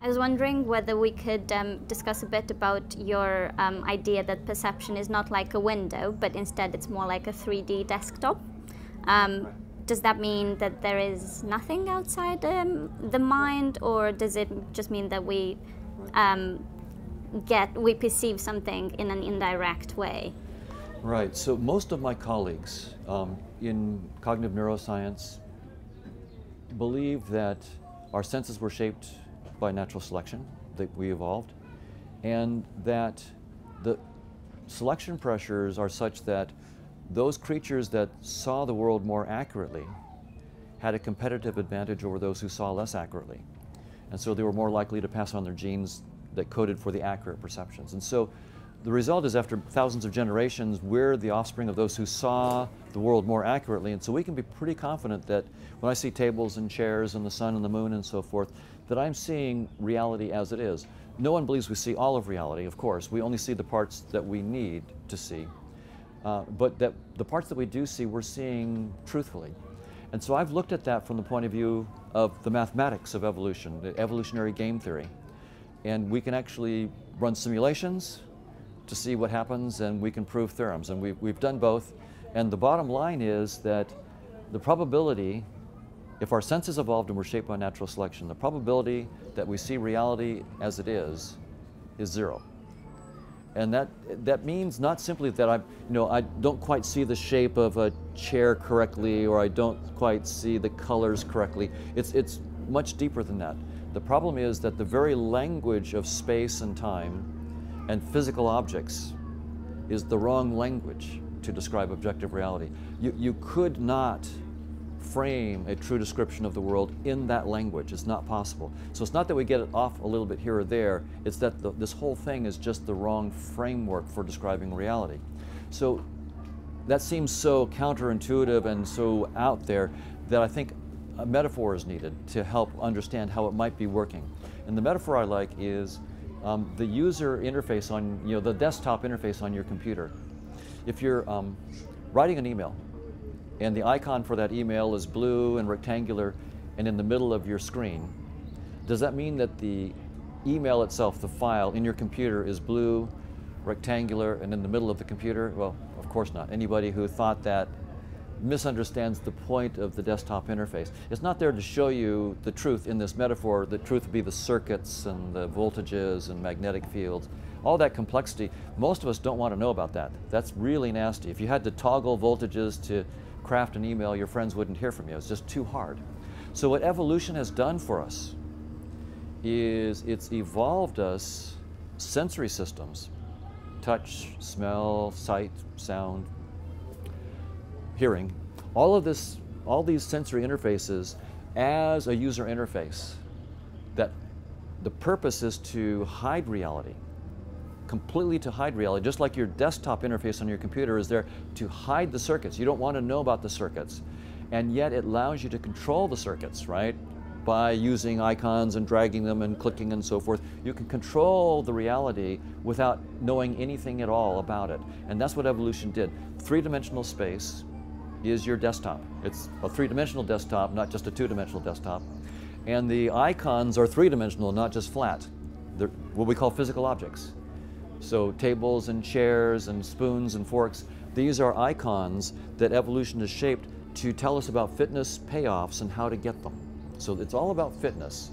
I was wondering whether we could discuss a bit about your idea that perception is not like a window, but instead it's more like a 3D desktop. Um, does that mean that there is nothing outside the mind, or does it just mean that we perceive something in an indirect way? Right. So most of my colleagues in cognitive neuroscience believe that our senses were shaped by natural selection, that we evolved, and that the selection pressures are such that those creatures that saw the world more accurately had a competitive advantage over those who saw less accurately. And so they were more likely to pass on their genes that coded for the accurate perceptions. And so the result is, after thousands of generations, we're the offspring of those who saw the world more accurately. And so we can be pretty confident that when I see tables and chairs and the sun and the moon and so forth, that I'm seeing reality as it is. No one believes we see all of reality, of course. We only see the parts that we need to see. But that the parts that we do see, we're seeing truthfully. And so I've looked at that from the point of view of the mathematics of evolution, the evolutionary game theory. And we can actually run simulations to see what happens, and we can prove theorems. And we've done both. And the bottom line is that the probability, if our senses evolved and were shaped by natural selection, the probability that we see reality as it is zero. And that means not simply that I don't quite see the shape of a chair correctly, or I don't quite see the colors correctly. It's much deeper than that. The problem is that the very language of space and time and physical objects is the wrong language to describe objective reality. You could not frame a true description of the world in that language. It's not possible. So it's not that we get it off a little bit here or there, it's that this whole thing is just the wrong framework for describing reality. So that seems so counterintuitive and so out there that I think a metaphor is needed to help understand how it might be working. And the metaphor I like is the user interface on, the desktop interface on your computer. If you're writing an email, and the icon for that email is blue and rectangular and in the middle of your screen, does that mean that the email itself, the file in your computer, is blue, rectangular, and in the middle of the computer? Well, of course not. Anybody who thought that misunderstands the point of the desktop interface. It's not there to show you the truth in this metaphor. The truth would be the circuits and the voltages and magnetic fields. All that complexity, most of us don't want to know about that. That's really nasty. If you had to toggle voltages to craft an email, your friends wouldn't hear from you. It's just too hard. So what evolution has done for us is it's evolved us sensory systems: touch, smell, sight, sound, hearing. All these sensory interfaces as a user interface, that the purpose is to hide reality, completely to hide reality, just like your desktop interface on your computer is there to hide the circuits. You don't want to know about the circuits, and yet it allows you to control the circuits, right? By using icons and dragging them and clicking and so forth. You can control the reality without knowing anything at all about it. And that's what evolution did. Three-dimensional space is your desktop. It's a three-dimensional desktop, not just a two-dimensional desktop. And the icons are three-dimensional, not just flat. They're what we call physical objects. So tables and chairs and spoons and forks, these are icons that evolution has shaped to tell us about fitness payoffs and how to get them. So it's all about fitness.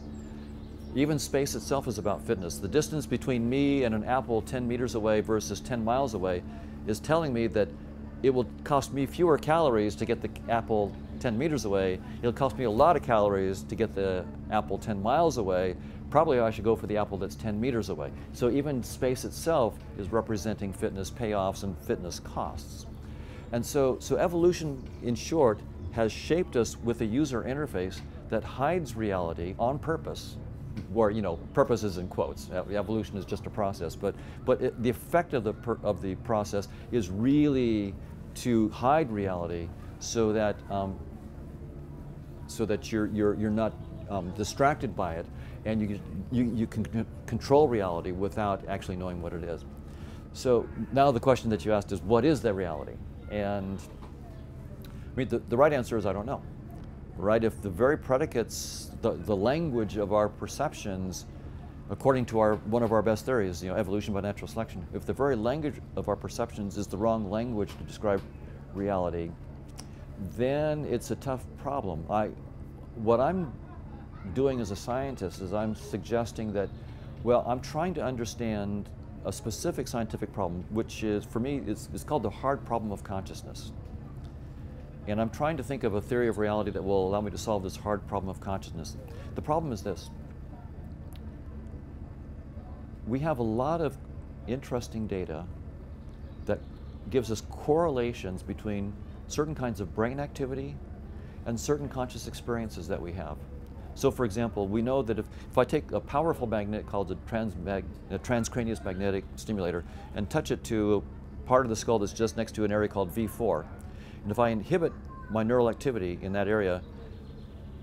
Even space itself is about fitness. The distance between me and an apple 10 meters away versus 10 miles away is telling me that it will cost me fewer calories to get the apple 10 meters away. It'll cost me a lot of calories to get the apple 10 miles away. Probably I should go for the apple that's 10 meters away. So even space itself is representing fitness payoffs and fitness costs. And so evolution, in short, has shaped us with a user interface that hides reality on purpose, where, purpose is in quotes. Evolution is just a process, but the effect of the process is really to hide reality so that you're not distracted by it, and you can control reality without actually knowing what it is. So now the question that you asked is, what is that reality? And I mean, the right answer is, I don't know. Right? If the very predicates, the language of our perceptions according to one of our best theories, evolution by natural selection, if the very language of our perceptions is the wrong language to describe reality, then it's a tough problem. What I'm doing as a scientist is I'm suggesting that, well, I'm trying to understand a specific scientific problem, which is, for me, it's called the hard problem of consciousness. And I'm trying to think of a theory of reality that will allow me to solve this hard problem of consciousness. The problem is this. We have a lot of interesting data that gives us correlations between certain kinds of brain activity and certain conscious experiences that we have. So for example, we know that if I take a powerful magnet called a transcranial magnetic stimulator and touch it to a part of the skull that's just next to an area called V4, and if I inhibit my neural activity in that area,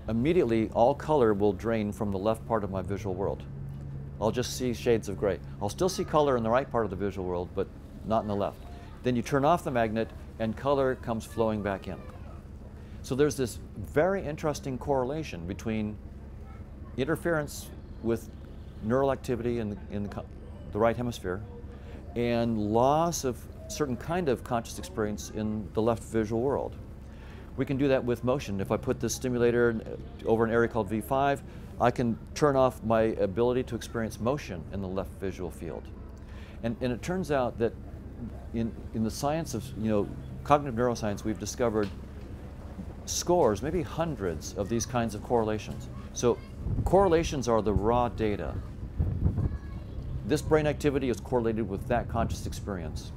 immediately all color will drain from the left part of my visual world. I'll just see shades of gray. I'll still see color in the right part of the visual world, but not in the left. Then you turn off the magnet and color comes flowing back in. So there's this very interesting correlation between interference with neural activity in the right hemisphere and loss of certain kind of conscious experience in the left visual world. We can do that with motion. If I put this stimulator over an area called V5, I can turn off my ability to experience motion in the left visual field. And it turns out that in the science of cognitive neuroscience, we've discovered scores, maybe hundreds of these kinds of correlations. So correlations are the raw data. This brain activity is correlated with that conscious experience.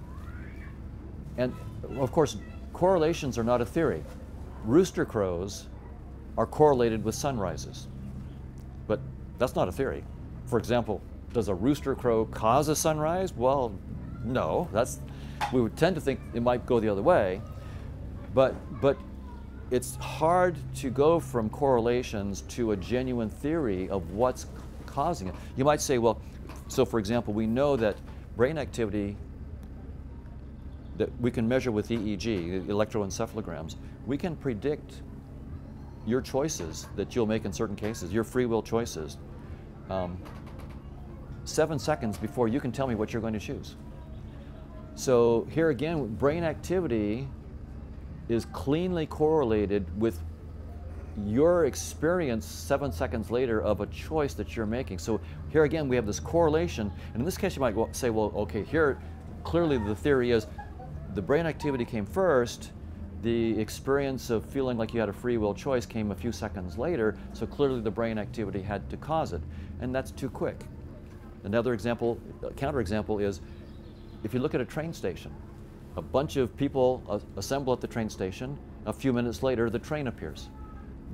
And of course, correlations are not a theory. Rooster crows are correlated with sunrises, but that's not a theory. For example, does a rooster crow cause a sunrise? Well, no. We would tend to think it might go the other way, but it's hard to go from correlations to a genuine theory of what's causing it. You might say, well, so for example, we know that brain activity that we can measure with EEG, electroencephalograms, we can predict your choices that you'll make in certain cases, your free will choices, 7 seconds before you can tell me what you're going to choose. So here again, brain activity is cleanly correlated with your experience 7 seconds later of a choice that you're making. So here again, we have this correlation, and in this case you might say, well, okay, here clearly the theory is the brain activity came first, the experience of feeling like you had a free will choice came a few seconds later, so clearly the brain activity had to cause it, and that's too quick. Another example, counterexample is, if you look at a train station, a bunch of people assemble at the train station, a few minutes later the train appears.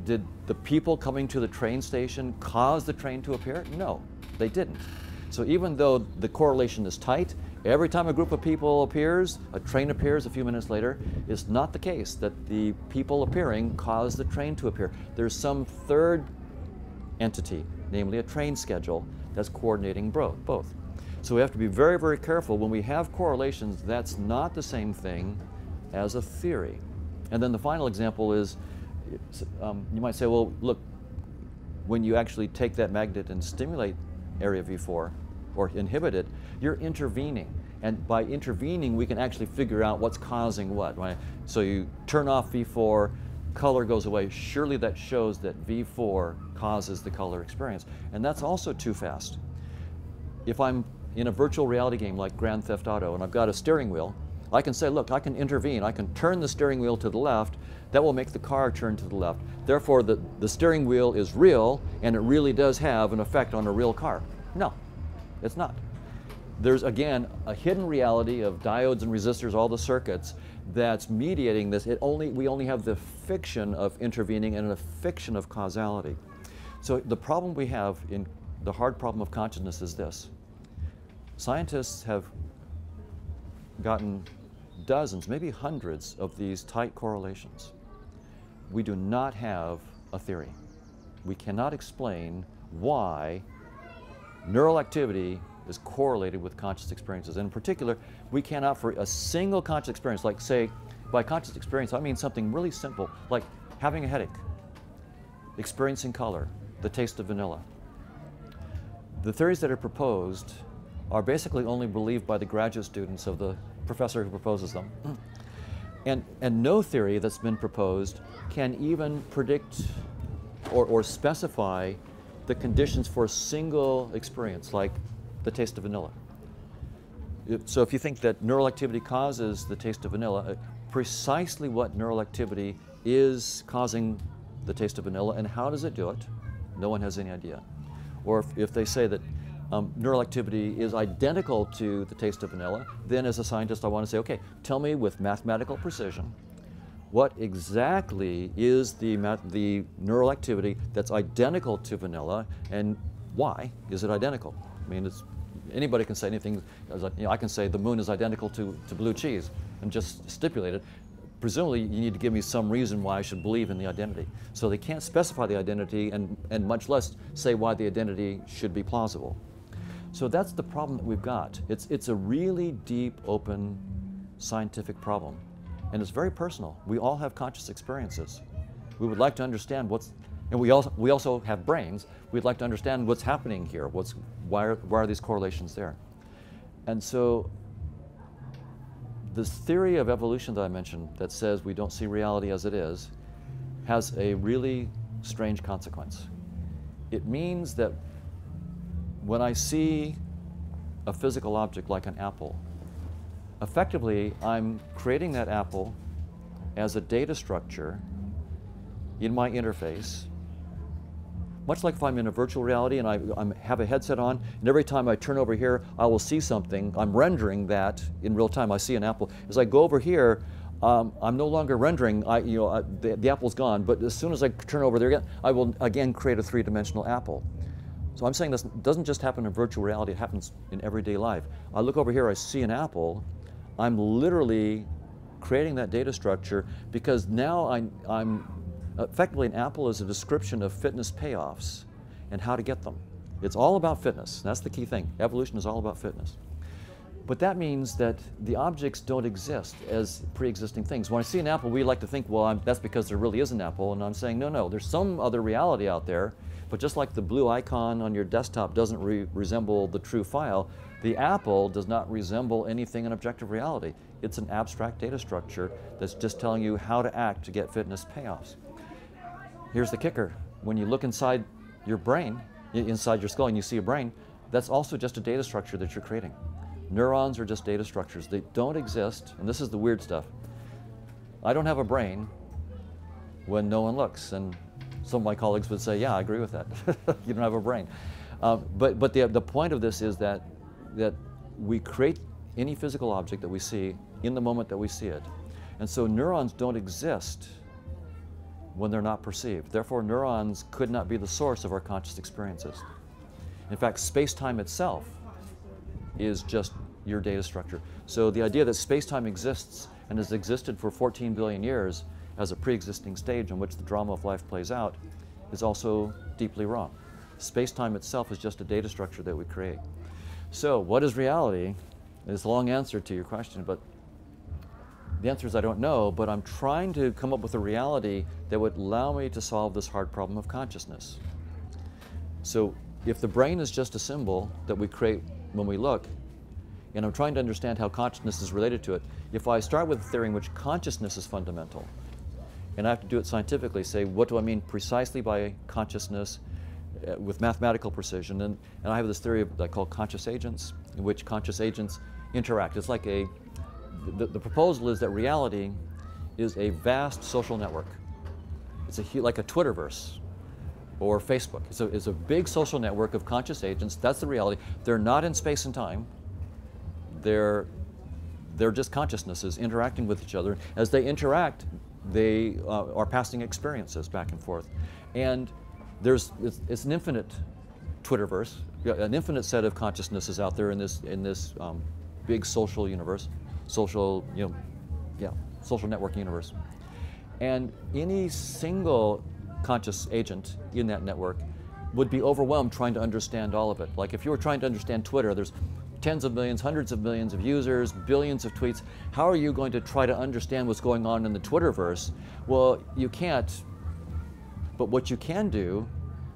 Did the people coming to the train station cause the train to appear? No, they didn't. So even though the correlation is tight, every time a group of people appears, a train appears a few minutes later, it's not the case that the people appearing caused the train to appear. There's some third entity, namely a train schedule, that's coordinating both. So we have to be very, very careful when we have correlations. That's not the same thing as a theory. And then the final example is, you might say, well, look, when you actually take that magnet and stimulate area V4 or inhibit it, you're intervening. And by intervening, we can actually figure out what's causing what, right? So you turn off V4, color goes away. Surely that shows that V4 causes the color experience. And that's also too fast. If I'm in a virtual reality game like Grand Theft Auto and I've got a steering wheel, I can say, look, I can intervene. I can turn the steering wheel to the left. That will make the car turn to the left. Therefore, the steering wheel is real and it really does have an effect on a real car. No, it's not. There's, again, a hidden reality of diodes and resistors, all the circuits, that's mediating this. We only have the fiction of intervening and a fiction of causality. So the problem we have in the hard problem of consciousness is this. Scientists have gotten dozens, maybe hundreds of these tight correlations. We do not have a theory. We cannot explain why neural activity is correlated with conscious experiences. And in particular, we cannot, for a single conscious experience, like say, by conscious experience, I mean something really simple, like having a headache, experiencing color, the taste of vanilla. the theories that are proposed are basically only believed by the graduate students of the professor who proposes them. And no theory that's been proposed can even predict or specify the conditions for a single experience, like the taste of vanilla. So if you think that neural activity causes the taste of vanilla, precisely what neural activity is causing the taste of vanilla and how does it do it, no one has any idea. Or if they say that neural activity is identical to the taste of vanilla, then as a scientist I want to say, okay, tell me with mathematical precision what exactly is the neural activity that's identical to vanilla and why is it identical? I mean, anybody can say anything. I can say the moon is identical to blue cheese and just stipulate it. Presumably you need to give me some reason why I should believe in the identity. So they can't specify the identity and much less say why the identity should be plausible. So that's the problem that we've got. It's a really deep, open scientific problem. And it's very personal. We all have conscious experiences. We would like to understand and we also have brains. We'd like to understand what's happening here. Why are these correlations there? And so this theory of evolution that I mentioned that says we don't see reality as it is has a really strange consequence. It means that when I see a physical object like an apple, effectively I'm creating that apple as a data structure in my interface, much like if I'm in a virtual reality and I have a headset on, and every time I turn over here, I will see something. I'm rendering that in real time. I see an apple. As I go over here, I'm no longer rendering. The apple's gone, but as soon as I turn over there again, I will again create a three-dimensional apple. So I'm saying this doesn't just happen in virtual reality, it happens in everyday life. I look over here, I see an apple, I'm literally creating that data structure because now I'm effectively an apple is a description of fitness payoffs and how to get them. It's all about fitness. That's the key thing. Evolution is all about fitness. But that means that the objects don't exist as pre-existing things. When I see an apple, we like to think, well, that's because there really is an apple. And I'm saying, no, there's some other reality out there. But just like the blue icon on your desktop doesn't resemble the true file, the apple does not resemble anything in objective reality. It's an abstract data structure that's just telling you how to act to get fitness payoffs. Here's the kicker. When you look inside your brain, inside your skull, and you see a brain, that's also just a data structure that you're creating. Neurons are just data structures. They don't exist, and this is the weird stuff. I don't have a brain when no one looks, and some of my colleagues would say, yeah, I agree with that. You don't have a brain. But the point of this is that we create any physical object that we see in the moment that we see it. And so neurons don't exist when they're not perceived. Therefore, neurons could not be the source of our conscious experiences. In fact, space-time itself is just your data structure. So the idea that space-time exists and has existed for 14 billion years as a pre-existing stage in which the drama of life plays out is also deeply wrong. Space-time itself is just a data structure that we create. So what is reality? It's a long answer to your question, but the answer is I don't know, but I'm trying to come up with a reality that would allow me to solve this hard problem of consciousness. So if the brain is just a symbol that we create when we look, and I'm trying to understand how consciousness is related to it, if I start with a theory in which consciousness is fundamental, and I have to do it scientifically, say, what do I mean precisely by consciousness with mathematical precision? And I have this theory that I call conscious agents, in which conscious agents interact. It's like the proposal is that reality is a vast social network. It's like a Twitterverse or Facebook. It's a big social network of conscious agents. That's the reality. They're not in space and time. They're just consciousnesses interacting with each other. As they interact, they are passing experiences back and forth. And it's an infinite Twitterverse, an infinite set of consciousnesses out there in this big social universe, social network universe. And any single conscious agent in that network would be overwhelmed trying to understand all of it. Like if you were trying to understand Twitter, there's tens of millions, hundreds of millions of users, billions of tweets. How are you going to try to understand what's going on in the Twitterverse? Well, you can't. But what you can do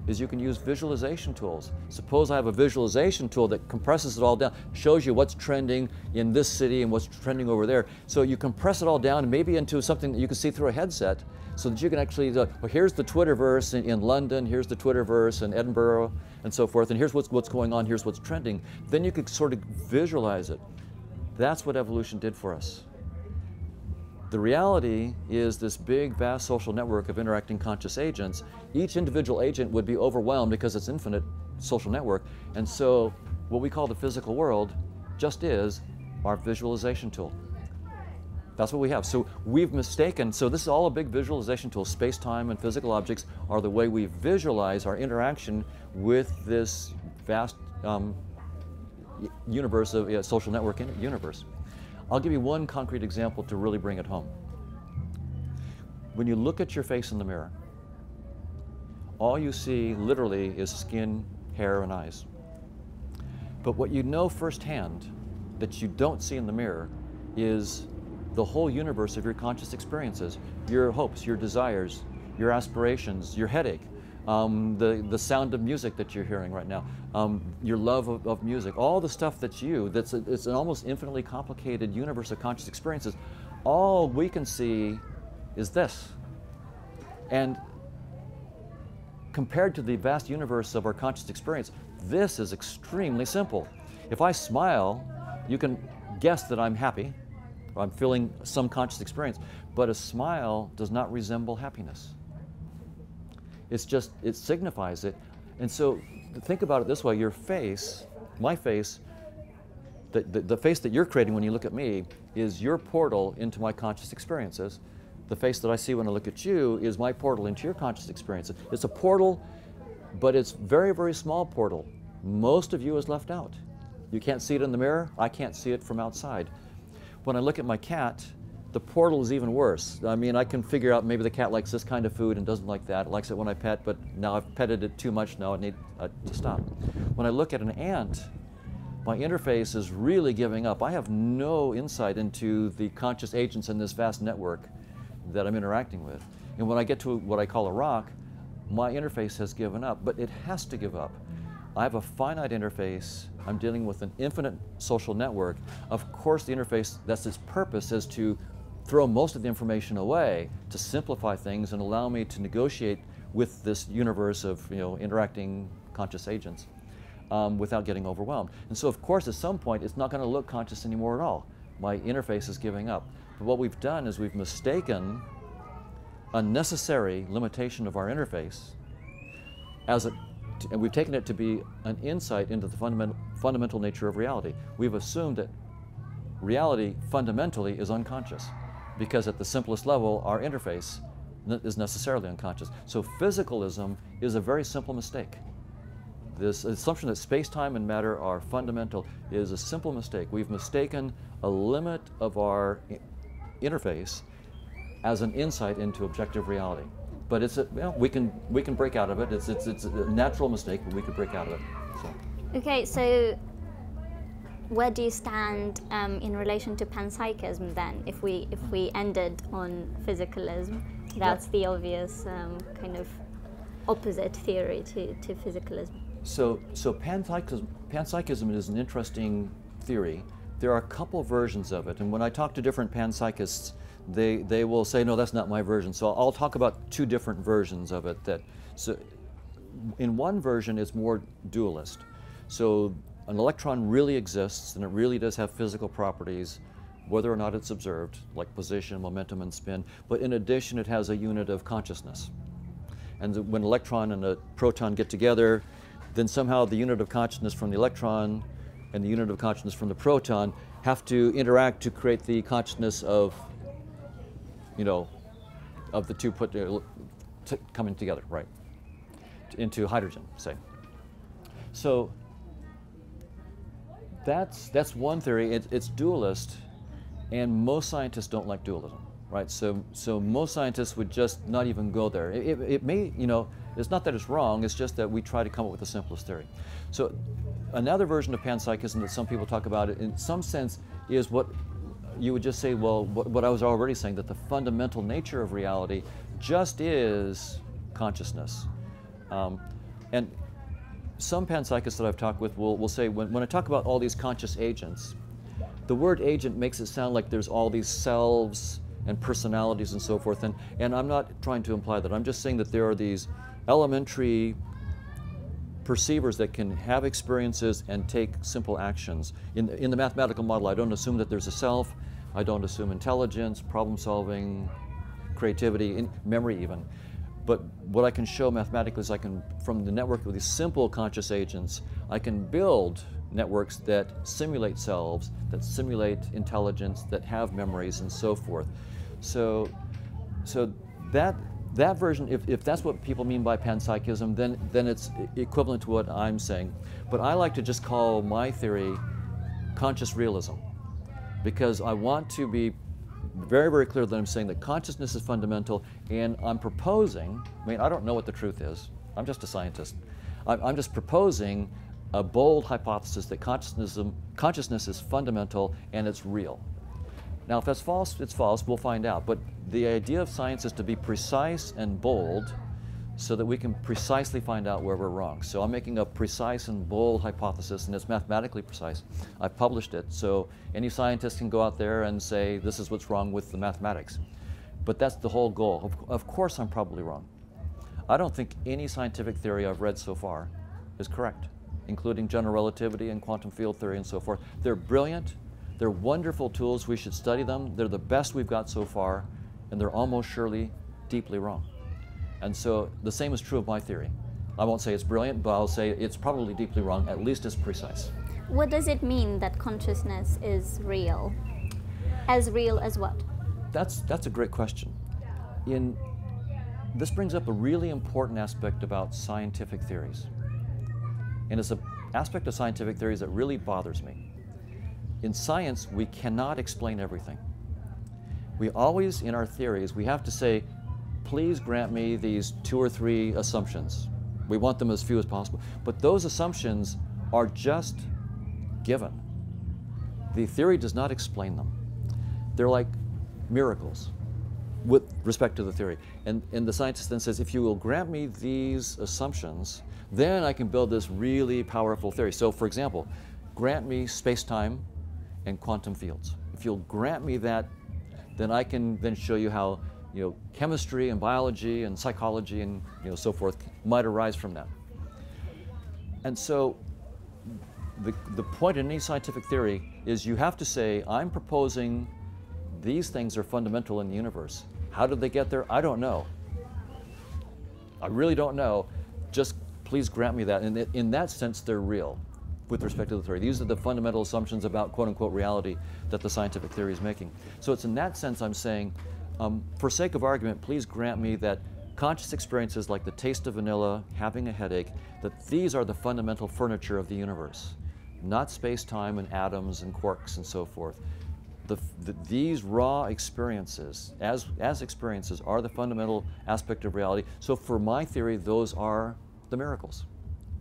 is you can use visualization tools. Suppose I have a visualization tool that compresses it all down, shows you what's trending in this city and what's trending over there. So you compress it all down maybe into something that you can see through a headset so that you can actually, well, here's the Twitterverse in London, here's the Twitterverse in Edinburgh, and so forth, and here's what's going on, here's what's trending. Then you could sort of visualize it. That's what evolution did for us. The reality is this big, vast social network of interacting conscious agents. Each individual agent would be overwhelmed because it's infinite social network. And so what we call the physical world just is our visualization tool. That's what we have. So we've mistaken, so this is all a big visualization tool. Space-time and physical objects are the way we visualize our interaction with this vast universe of social network universe. I'll give you one concrete example to really bring it home. When you look at your face in the mirror, all you see literally is skin, hair, and eyes. But what you know firsthand that you don't see in the mirror is the whole universe of your conscious experiences, your hopes, your desires, your aspirations, your headache, the sound of music that you're hearing right now, your love of music, all the stuff that's you, it's an almost infinitely complicated universe of conscious experiences. All we can see is this. And compared to the vast universe of our conscious experience, this is extremely simple. If I smile, you can guess that I'm happy, or I'm feeling some conscious experience, but a smile does not resemble happiness. It's just, it signifies it. And so think about it this way, your face, my face, the face that you're creating when you look at me is your portal into my conscious experiences. The face that I see when I look at you is my portal into your conscious experiences. It's a portal, but it's very, very small portal. Most of you is left out. You can't see it in the mirror, I can't see it from outside. When I look at my cat, the portal is even worse. I mean, I can figure out maybe the cat likes this kind of food and doesn't like that. It likes it when I pet, but now I've petted it too much, now I need to stop. When I look at an ant, my interface is really giving up. I have no insight into the conscious agents in this vast network that I'm interacting with. And when I get to what I call a rock, my interface has given up, but it has to give up. I have a finite interface. I'm dealing with an infinite social network. Of course, the interface, that's its purpose, is to throw most of the information away to simplify things and allow me to negotiate with this universe of interacting conscious agents without getting overwhelmed. And so, of course, at some point, it's not going to look conscious anymore at all. My interface is giving up. But what we've done is we've mistaken a necessary limitation of our interface and we've taken it to be an insight into the fundamental nature of reality. We've assumed that reality fundamentally is unconscious because at the simplest level, our interface is necessarily unconscious. So physicalism is a very simple mistake. This assumption that space-time and matter are fundamental is a simple mistake. We've mistaken a limit of our interface as an insight into objective reality. But it's we can break out of it. It's a natural mistake, but we could break out of it. So. Okay, so where do you stand in relation to panpsychism then? If we ended on physicalism, that's the obvious kind of opposite theory to physicalism. So panpsychism is an interesting theory. There are a couple versions of it, and when I talk to different panpsychists, they will say, no, that's not my version. So I'll talk about two different versions of it. So in one version, it's more dualist. So an electron really exists, and it really does have physical properties, whether or not it's observed, like position, momentum, and spin. But in addition, it has a unit of consciousness. And when an electron and a proton get together, then somehow the unit of consciousness from the electron and the unit of consciousness from the proton have to interact to create the consciousness of the two coming together, right, into hydrogen, say. So that's one theory. It's dualist, and most scientists don't like dualism, right? So most scientists would just not even go there. It may, it's not that it's wrong. It's just that we try to come up with the simplest theory. So another version of panpsychism that some people talk about, in some sense, is what you would just say, well, what I was already saying, that the fundamental nature of reality just is consciousness. And some panpsychists that I've talked with will say, when I talk about all these conscious agents, the word agent makes it sound like there's all these selves and personalities and so forth, and I'm not trying to imply that. I'm just saying that there are these elementary perceivers that can have experiences and take simple actions. In the mathematical model, I don't assume that there's a self, I don't assume intelligence, problem solving, creativity, memory even. But what I can show mathematically is from the network of these simple conscious agents, I can build networks that simulate selves, that simulate intelligence, that have memories and so forth. So that version, if that's what people mean by panpsychism, then it's equivalent to what I'm saying. But I like to just call my theory conscious realism, because I want to be very, very clear that I'm saying that consciousness is fundamental, and I'm proposing, I don't know what the truth is, I'm just a scientist. I'm just proposing a bold hypothesis that consciousness is fundamental and it's real. Now, if that's false, it's false, we'll find out. But the idea of science is to be precise and bold so that we can precisely find out where we're wrong. So I'm making a precise and bold hypothesis, and it's mathematically precise. I've published it, so any scientist can go out there and say, this is what's wrong with the mathematics. But that's the whole goal. Of course I'm probably wrong. I don't think any scientific theory I've read so far is correct, including general relativity and quantum field theory and so forth. They're brilliant, they're wonderful tools, we should study them, they're the best we've got so far, and they're almost surely deeply wrong. And so the same is true of my theory. I won't say it's brilliant, but I'll say it's probably deeply wrong, at least as precise. What does it mean that consciousness is real? As real as what? That's a great question. This brings up a really important aspect about scientific theories. And it's an aspect of scientific theories that really bothers me. In science, we cannot explain everything. We always, in our theories, we have to say, please grant me these 2 or 3 assumptions. We want them as few as possible. But those assumptions are just given. The theory does not explain them. They're like miracles with respect to the theory. And the scientist then says, if you will grant me these assumptions, then I can build this really powerful theory. So for example, grant me space-time and quantum fields. If you'll grant me that, then I can then show you how chemistry and biology and psychology and so forth might arise from that. And so the point in any scientific theory is you have to say, I'm proposing these things are fundamental in the universe. How did they get there? I don't know. I really don't know. Just please grant me that. And in that sense, they're real with respect to the theory. These are the fundamental assumptions about quote-unquote reality that the scientific theory is making. So it's in that sense I'm saying, for sake of argument, please grant me that conscious experiences like the taste of vanilla, having a headache, that these are the fundamental furniture of the universe, not space-time and atoms and quarks and so forth. These raw experiences, as experiences, are the fundamental aspect of reality. So for my theory, those are the miracles.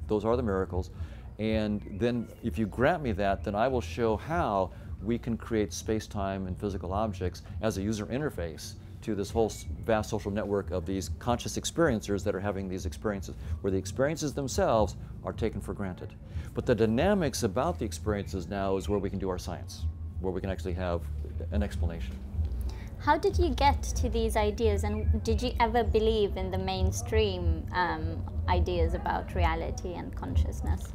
Those are the miracles. And then if you grant me that, then I will show how we can create space-time and physical objects as a user interface to this whole vast social network of these conscious experiencers that are having these experiences, where the experiences themselves are taken for granted. But the dynamics about the experiences now is where we can do our science, where we can actually have an explanation. How did you get to these ideas, and did you ever believe in the mainstream ideas about reality and consciousness?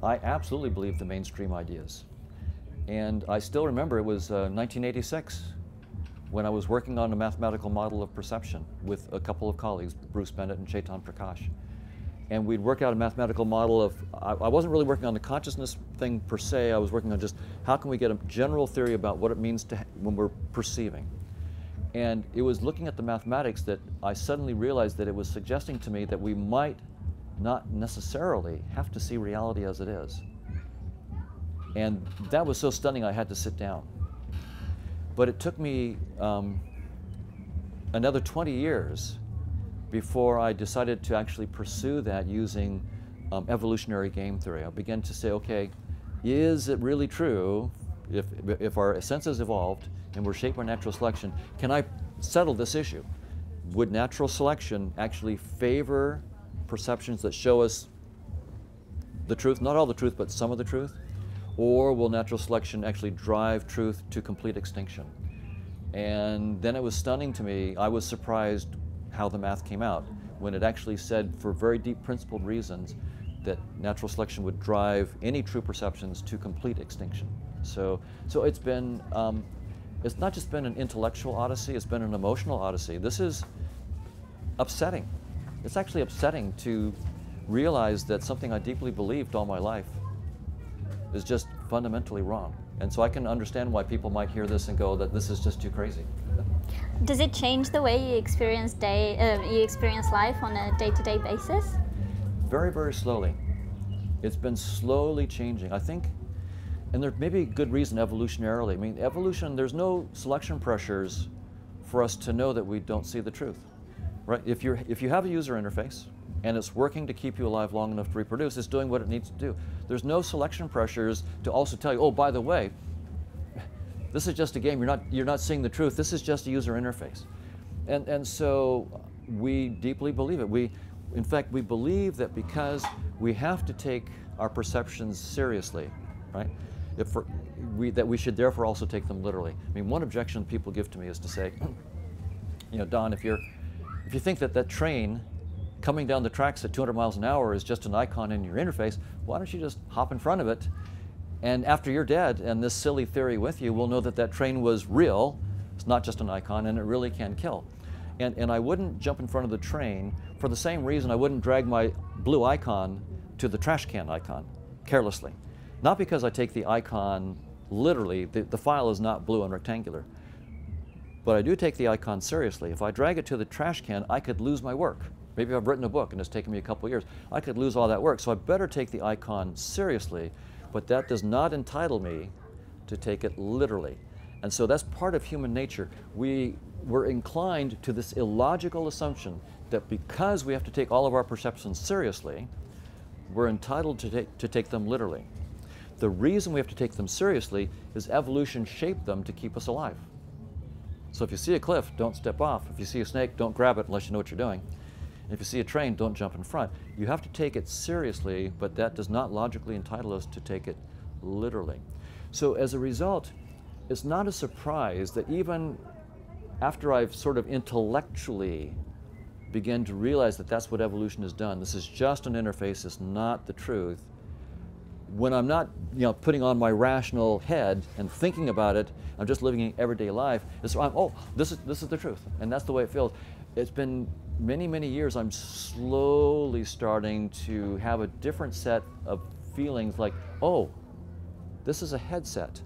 I absolutely believe the mainstream ideas. And I still remember it was 1986 when I was working on a mathematical model of perception with a couple of colleagues, Bruce Bennett and Chetan Prakash. And we'd work out a mathematical model of, I wasn't really working on the consciousness thing per se, I was working on just how can we get a general theory about what it means to when we're perceiving. And it was looking at the mathematics that I suddenly realized that it was suggesting to me that we might not necessarily have to see reality as it is. And that was so stunning I had to sit down. But it took me another 20 years before I decided to actually pursue that using evolutionary game theory. I began to say, okay, is it really true, if our senses evolved and were shaped by natural selection, can I settle this issue? Would natural selection actually favor perceptions that show us the truth, not all the truth, but some of the truth? Or will natural selection actually drive truth to complete extinction? And then it was stunning to me. I was surprised how the math came out when it actually said, for very deep principled reasons, that natural selection would drive any true perceptions to complete extinction. So it's been, it's not just been an intellectual odyssey, it's been an emotional odyssey. This is upsetting. It's actually upsetting to realize that something I deeply believed all my life is just fundamentally wrong. And so I can understand why people might hear this and go that this is just too crazy. Does it change the way you experience life on a day-to-day basis? Very, very slowly. It's been slowly changing. I think, and there may be good reason evolutionarily. I mean, evolution, there's no selection pressures for us to know that we don't see the truth, right? If you have a user interface and it's working to keep you alive long enough to reproduce, it's doing what it needs to do. There's no selection pressures to also tell you, oh, by the way, this is just a game, you're not seeing the truth, this is just a user interface. And so we deeply believe it. In fact, we believe that because we have to take our perceptions seriously, right? That we should therefore also take them literally. I mean, one objection people give to me is to say, you know, Don, if you think that train coming down the tracks at 200 miles an hour is just an icon in your interface, why don't you just hop in front of it? And after you're dead, and this silly theory with you, we'll know that train was real, it's not just an icon, and it really can kill. And I wouldn't jump in front of the train for the same reason I wouldn't drag my blue icon to the trash can icon carelessly. Not because I take the icon literally, the file is not blue and rectangular, but I do take the icon seriously. If I drag it to the trash can, I could lose my work. Maybe I've written a book and it's taken me a couple of years. I could lose all that work, so I better take the icon seriously, but that does not entitle me to take it literally. And so that's part of human nature. We're inclined to this illogical assumption that because we have to take all of our perceptions seriously, we're entitled to take them literally. The reason we have to take them seriously is evolution shaped them to keep us alive. So if you see a cliff, don't step off. If you see a snake, don't grab it unless you know what you're doing. And if you see a train, don't jump in front. You have to take it seriously, but that does not logically entitle us to take it literally. So as a result, it's not a surprise that even after I've sort of intellectually began to realize that that's what evolution has done, this is just an interface, it's not the truth, when I'm not, you know, putting on my rational head and thinking about it, I'm just living in everyday life, oh, this is the truth, and that's the way it feels. It's been many, many years, I'm slowly starting to have a different set of feelings like, oh, this is a headset.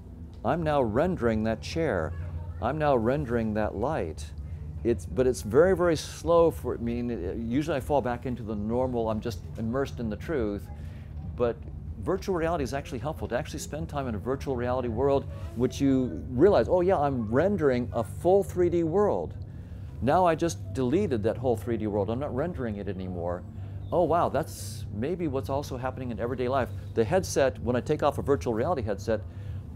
I'm now rendering that chair. I'm now rendering that light. But it's very, very slow for me. Usually I fall back into the normal, I'm just immersed in the truth. But virtual reality is actually helpful, to actually spend time in a virtual reality world in which you realize, oh yeah, I'm rendering a full 3D world. Now I just deleted that whole 3D world. I'm not rendering it anymore. Oh wow, that's maybe what's also happening in everyday life. The headset, when I take off a virtual reality headset,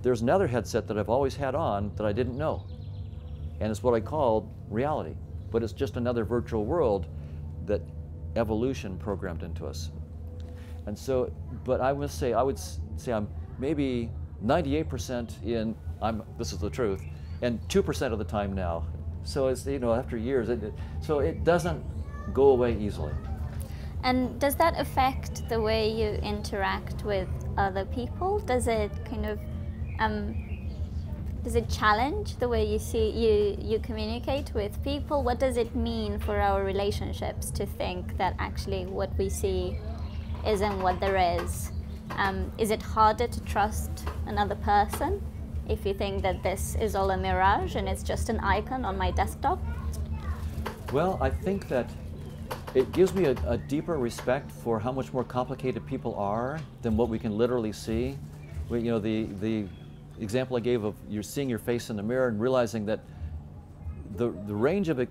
there's another headset that I've always had on that I didn't know. And it's what I call reality. But it's just another virtual world that evolution programmed into us. And so, but I would say I'm maybe 98% in, this is the truth, and 2% of the time now. So it's, you know, after years, so it doesn't go away easily. And does that affect the way you interact with other people? Does it kind of, does it challenge the way you communicate with people? What does it mean for our relationships to think that actually what we see isn't what there is? Is it harder to trust another person if you think that this is all a mirage and it's just an icon on my desktop? Well, I think that it gives me a deeper respect for how much more complicated people are than what we can literally see. You know, the example I gave of you're seeing your face in the mirror and realizing that the range of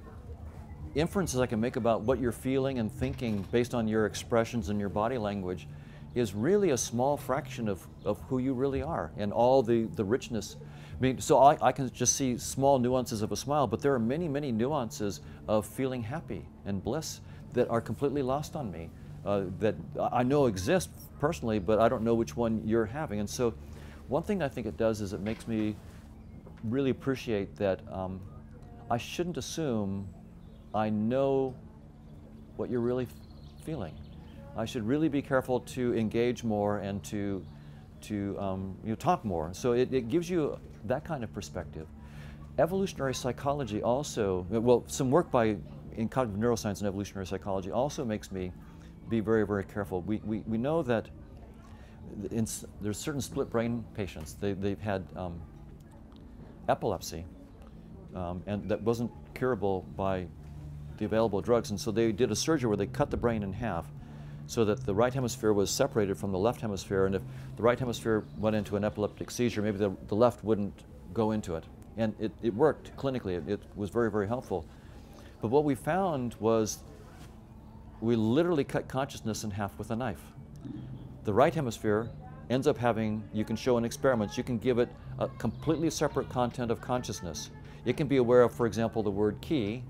inferences I can make about what you're feeling and thinking based on your expressions and your body language is really a small fraction of who you really are and all the richness. I mean, so I can just see small nuances of a smile, but there are many, many nuances of feeling happy and bliss that are completely lost on me, that I know exist personally, but I don't know which one you're having. And so one thing I think it does is it makes me really appreciate that I shouldn't assume I know what you're really feeling. I should really be careful to engage more and to talk more. So it gives you that kind of perspective. Evolutionary psychology also, well, some work in cognitive neuroscience and evolutionary psychology also makes me be very, very careful. We know that there's certain split brain patients. They've had epilepsy, and that wasn't curable by the available drugs, and so they did a surgery where they cut the brain in half so that the right hemisphere was separated from the left hemisphere, and if the right hemisphere went into an epileptic seizure, maybe the left wouldn't go into it. And it worked clinically. It was very, very helpful. But what we found was we literally cut consciousness in half with a knife. The right hemisphere ends up having, you can show in experiments, you can give it a completely separate content of consciousness. It can be aware of, for example, the word key,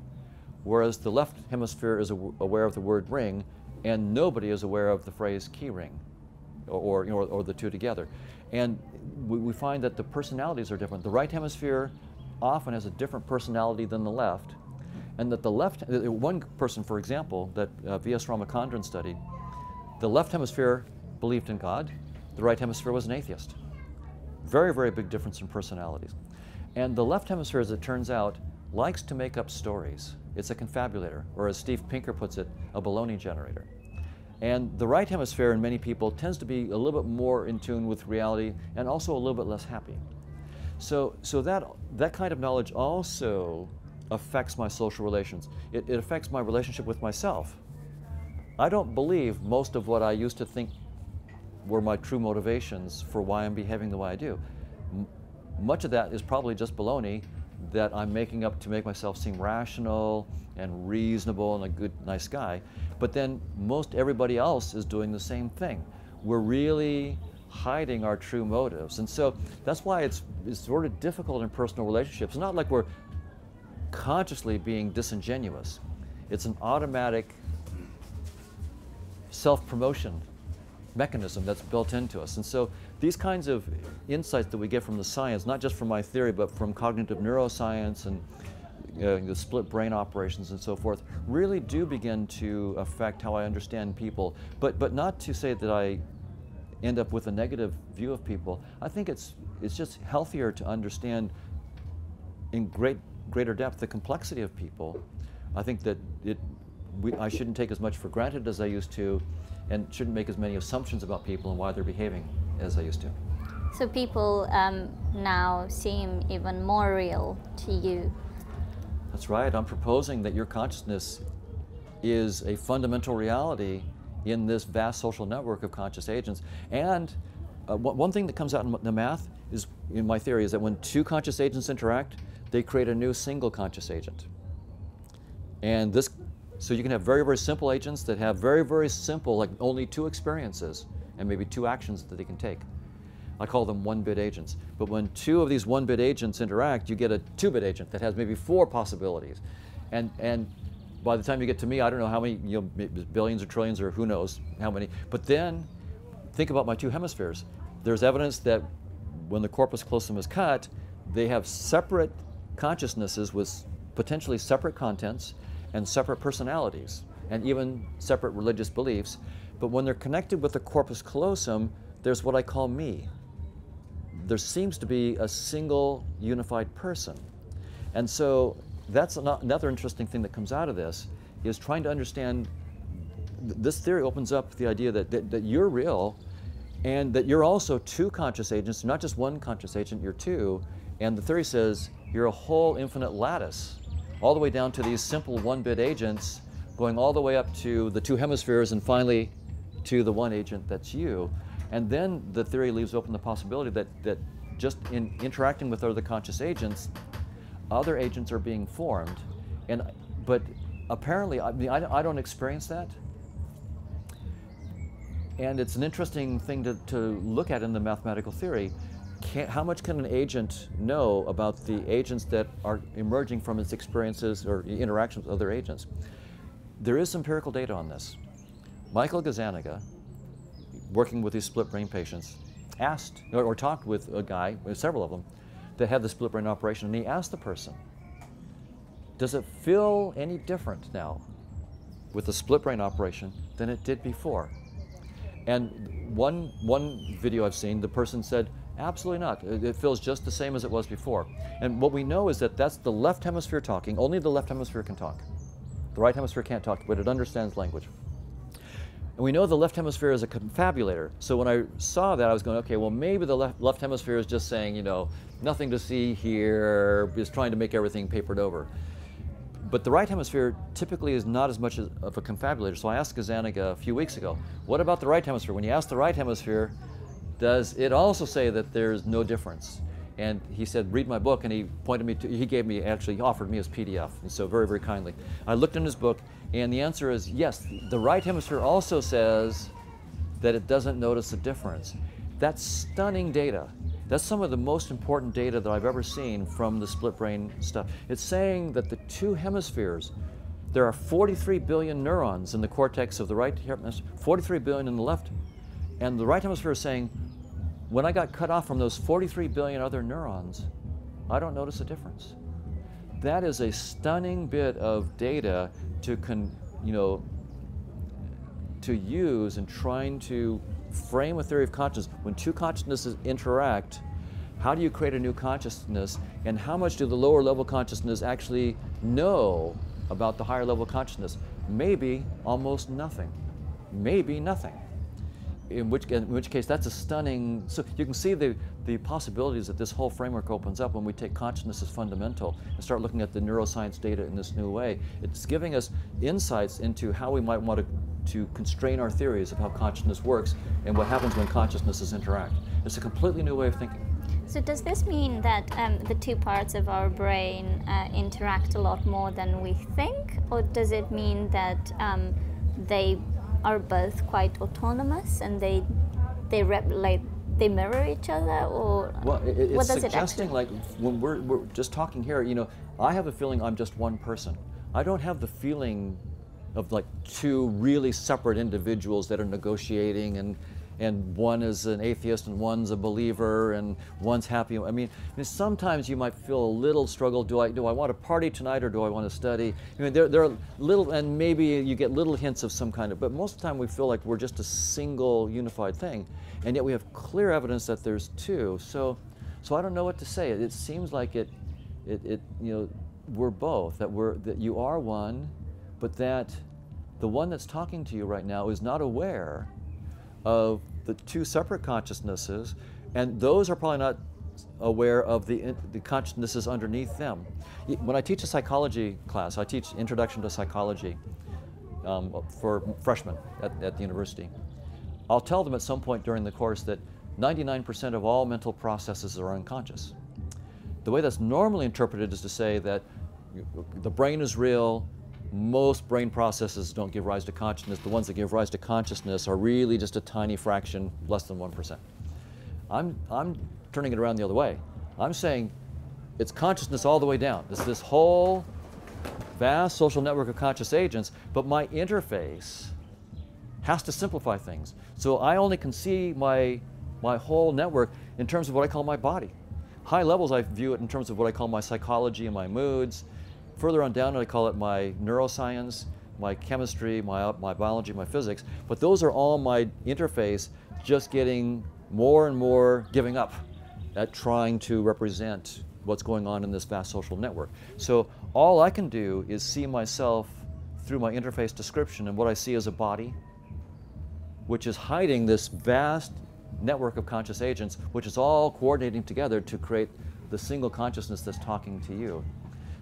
whereas the left hemisphere is aware of the word ring, and nobody is aware of the phrase key ring, or the two together. And we find that the personalities are different. The right hemisphere often has a different personality than the left, and that the left, one person, for example, that V.S. Ramachandran studied, the left hemisphere believed in God, the right hemisphere was an atheist. Very, very big difference in personalities. And the left hemisphere, as it turns out, likes to make up stories. It's a confabulator, or as Steve Pinker puts it, a baloney generator. And the right hemisphere in many people tends to be a little bit more in tune with reality and also a little bit less happy. So that kind of knowledge also affects my social relations. It affects my relationship with myself. I don't believe most of what I used to think were my true motivations for why I'm behaving the way I do. Much of that is probably just baloney that I'm making up to make myself seem rational and reasonable and a good, nice guy. But then most everybody else is doing the same thing. We're really hiding our true motives. And so that's why it's sort of difficult in personal relationships. It's not like we're consciously being disingenuous. It's an automatic self-promotion mechanism that's built into us. And so these kinds of insights that we get from the science, not just from my theory, but from cognitive neuroscience and the split brain operations and so forth, really do begin to affect how I understand people. But not to say that I end up with a negative view of people. I think it's just healthier to understand in greater depth the complexity of people. I think that I shouldn't take as much for granted as I used to, and shouldn't make as many assumptions about people and why they're behaving as I used to. So people now seem even more real to you. That's right. I'm proposing that your consciousness is a fundamental reality in this vast social network of conscious agents. And one thing that comes out in the math is, in my theory, is that when two conscious agents interact, they create a new single conscious agent. And so you can have very, very simple agents that have very, very simple, like only two experiences and maybe two actions that they can take. I call them one-bit agents. But when two of these one-bit agents interact, you get a two-bit agent that has maybe four possibilities. And by the time you get to me, I don't know how many, billions or trillions or who knows how many. But then think about my two hemispheres. There's evidence that when the corpus callosum is cut, they have separate consciousnesses with potentially separate contents and separate personalities, and even separate religious beliefs. But when they're connected with the corpus callosum, there's what I call me. There seems to be a single unified person. And so that's another interesting thing that comes out of this, is trying to understand, this theory opens up the idea that you're real, and that you're also two conscious agents, not just one conscious agent, you're two. And the theory says you're a whole infinite lattice, all the way down to these simple one-bit agents, going all the way up to the two hemispheres, and finally to the one agent that's you. And then the theory leaves open the possibility that just in interacting with other conscious agents, other agents are being formed. But apparently, I don't experience that. And it's an interesting thing to look at in the mathematical theory. How much can an agent know about the agents that are emerging from its experiences or interactions with other agents? There is empirical data on this. Michael Gazzaniga, working with these split brain patients, asked or talked with a guy, several of them, that had the split brain operation, and he asked the person, does it feel any different now with the split brain operation than it did before? And one video I've seen, the person said, absolutely not. It feels just the same as it was before. And what we know is that that's the left hemisphere talking. Only the left hemisphere can talk. The right hemisphere can't talk, but it understands language. And we know the left hemisphere is a confabulator. So when I saw that, I was going, okay, well, maybe the left hemisphere is just saying, you know, nothing to see here, is trying to make everything papered over. But the right hemisphere typically is not as much of a confabulator. So I asked Gazzaniga a few weeks ago, what about the right hemisphere? When you ask the right hemisphere, does it also say that there's no difference? And he said, read my book, and he pointed me to, he actually offered me his PDF, and so very, very kindly. I looked in his book, and the answer is yes, the right hemisphere also says that it doesn't notice a difference. That's stunning data. That's some of the most important data that I've ever seen from the split brain stuff. It's saying that the two hemispheres, there are 43 billion neurons in the cortex of the right hemisphere, 43 billion in the left, and the right hemisphere is saying, when I got cut off from those 43 billion other neurons, I don't notice a difference. That is a stunning bit of data to use in trying to frame a theory of consciousness. When two consciousnesses interact, how do you create a new consciousness, and how much do the lower level consciousness actually know about the higher level consciousness? Maybe almost nothing. Maybe nothing. In which case, that's a stunning, so you can see the possibilities that this whole framework opens up when we take consciousness as fundamental and start looking at the neuroscience data in this new way. It's giving us insights into how we might want to constrain our theories of how consciousness works and what happens when consciousnesses interact. It's a completely new way of thinking. So does this mean that the two parts of our brain interact a lot more than we think, or does it mean that they are both quite autonomous and they mirror each other, or well, it's what does suggesting, it like when we're just talking here, you know, I have a feeling I'm just one person. I don't have the feeling of like two really separate individuals that are negotiating, and one is an atheist and one's a believer and one's happy. I mean, sometimes you might feel a little struggle. Do I want to party tonight or do I want to study? I mean, there are little, and maybe you get little hints of some kind of, but most of the time we feel like we're just a single unified thing, and yet we have clear evidence that there's two. So I don't know what to say. It seems like it you know, we're both, that you are one, but that the one that's talking to you right now is not aware of the two separate consciousnesses, and those are probably not aware of the consciousnesses underneath them. When I teach a psychology class, I teach Introduction to Psychology for freshmen at the university. I'll tell them at some point during the course that 99% of all mental processes are unconscious. The way that's normally interpreted is to say that the brain is real, most brain processes don't give rise to consciousness. The ones that give rise to consciousness are really just a tiny fraction, less than 1%. I'm turning it around the other way. I'm saying it's consciousness all the way down. It's this whole vast social network of conscious agents, but my interface has to simplify things. So I only can see my whole network in terms of what I call my body. High levels, I view it in terms of what I call my psychology and my moods. Further on down, I call it my neuroscience, my chemistry, my biology, my physics. But those are all my interface, just getting more and more giving up at trying to represent what's going on in this vast social network. So all I can do is see myself through my interface description and what I see as a body, which is hiding this vast network of conscious agents, which is all coordinating together to create the single consciousness that's talking to you.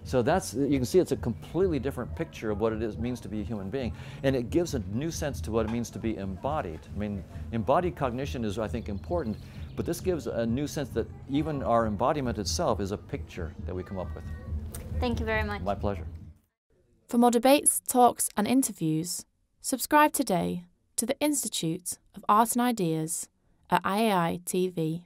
So that's, you can see it's a completely different picture of what it means to be a human being. And it gives a new sense to what it means to be embodied. I mean, embodied cognition is, I think, important, but this gives a new sense that even our embodiment itself is a picture that we come up with. Thank you very much. My pleasure. For more debates, talks and interviews, subscribe today to the Institute of Art and Ideas at IAI TV.